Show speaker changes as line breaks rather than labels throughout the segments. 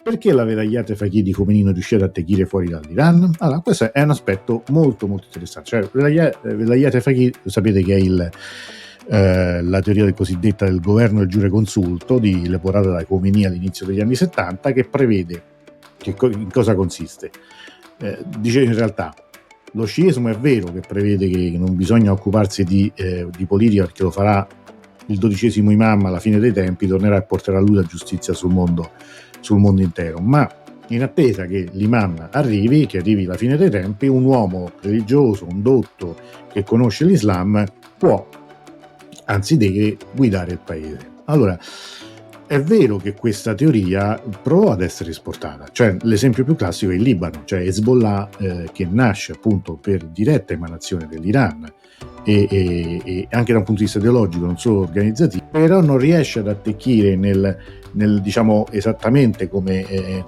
Perché la velayat faqih di Khomeini non riuscì ad attecchire fuori dall'Iran? Allora, questo è un aspetto molto molto interessante. Cioè, velayat faqih, sapete che è la teoria cosiddetta del governo del giureconsulto, elaborata da Khomeini all'inizio degli anni 70, che prevede in cosa consiste. Dice in realtà lo sciismo è vero che prevede che non bisogna occuparsi di politica, perché lo farà il 12° imam alla fine dei tempi, tornerà e porterà lui la giustizia sul mondo intero, ma in attesa che l'imam arrivi, che arrivi alla fine dei tempi, un uomo religioso, un dotto che conosce l'Islam può, anzi deve, guidare il paese. Allora, è vero che questa teoria provò ad essere esportata, cioè l'esempio più classico è il Libano, cioè Hezbollah, che nasce appunto per diretta emanazione dell'Iran e anche da un punto di vista ideologico, non solo organizzativo, però non riesce ad attecchire nel diciamo esattamente come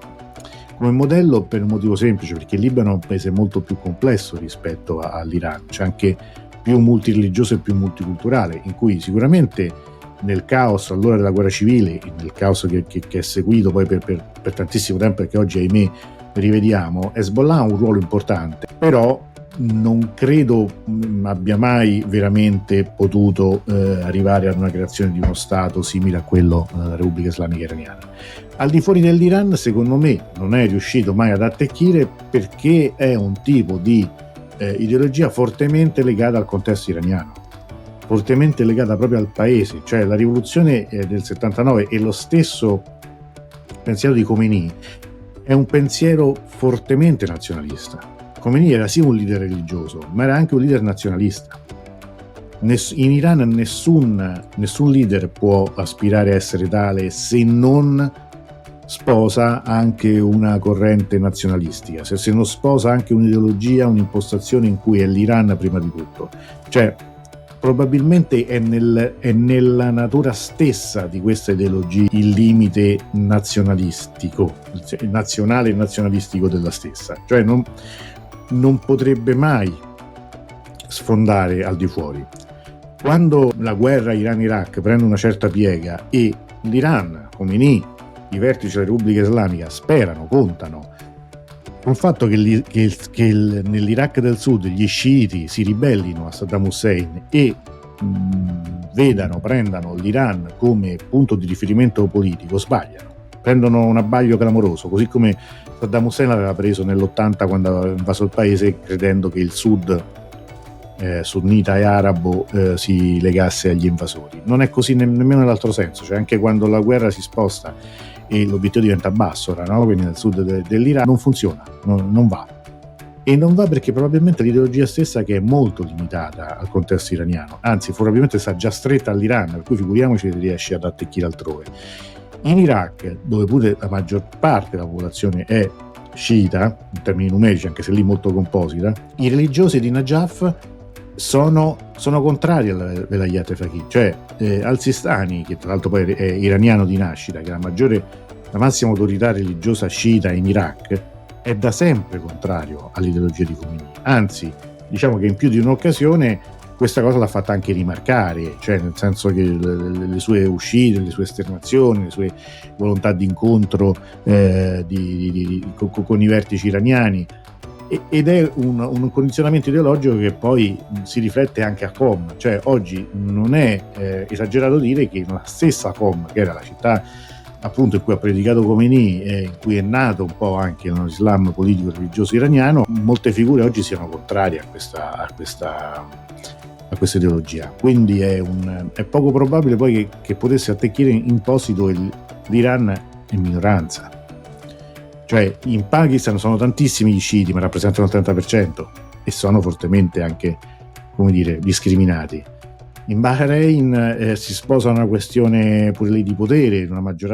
modello, per un motivo semplice, perché il Libano è un paese molto più complesso rispetto all'Iran, c'è anche più multireligioso e più multiculturale, in cui sicuramente nel caos all'ora della guerra civile, nel caos che è seguito poi per tantissimo tempo, perché oggi ahimè rivediamo, Hezbollah ha un ruolo importante, però non credo abbia mai veramente potuto arrivare ad una creazione di uno Stato simile a quello della Repubblica Islamica Iraniana. Al di fuori dell'Iran, secondo me, non è riuscito mai ad attecchire, perché è un tipo di ideologia fortemente legata al contesto iraniano, fortemente legata proprio al paese, cioè la rivoluzione del 79 e lo stesso pensiero di Khomeini è un pensiero fortemente nazionalista. Khomeini era sì un leader religioso, ma era anche un leader nazionalista. In Iran nessun leader può aspirare a essere tale se non sposa anche una corrente nazionalistica, se non sposa anche un'ideologia, un'impostazione in cui è l'Iran prima di tutto. Cioè, probabilmente è nella natura stessa di questa ideologia il limite nazionalistico, nazionale e nazionalistico della stessa. Cioè non potrebbe mai sfondare al di fuori. Quando la guerra Iran-Iraq prende una certa piega e l'Iran, Khomeini, i vertici della Repubblica Islamica contano sul fatto che nell'Iraq del Sud gli sciiti si ribellino a Saddam Hussein e prendano l'Iran come punto di riferimento politico, sbagliano, prendono un abbaglio clamoroso, così come Saddam Hussein l'aveva preso nell'80 quando aveva invaso il paese, credendo che il Sud sunnita e arabo si legasse agli invasori. Non è così nemmeno nell'altro senso, cioè anche quando la guerra si sposta e l'obiettivo diventa Bassora, no? Quindi nel sud dell'Iran, non funziona, non va. E non va perché probabilmente l'ideologia stessa, che è molto limitata al contesto iraniano, anzi probabilmente sta già stretta all'Iran, per cui figuriamoci se riesce ad attecchire altrove. In Iraq, dove pure la maggior parte della popolazione è sciita, in termini numerici, anche se lì molto composita, i religiosi di Najaf sono contrari alla velayat faqih, cioè al-Sistani, che tra l'altro poi è iraniano di nascita, che è la massima autorità religiosa sciita in Iraq, è da sempre contrario all'ideologia di Khomeini. Anzi, diciamo che in più di un'occasione questa cosa l'ha fatta anche rimarcare, cioè nel senso che le sue uscite, le sue esternazioni, le sue volontà di incontro con i vertici iraniani, ed è un condizionamento ideologico che poi si riflette anche a Qom. Cioè oggi non è esagerato dire che la stessa Qom, che era la città appunto in cui ha predicato Khomeini e in cui è nato un po' anche l'Islam politico religioso iraniano, molte figure oggi siano contrarie a questa ideologia. Quindi è poco probabile poi che potesse attecchire in posti dove l'Iran è minoranza. Cioè in Pakistan sono tantissimi gli sciiti, ma rappresentano il 30% e sono fortemente anche, come dire, discriminati. In Bahrain si sposa una questione pure lì di potere, una maggioranza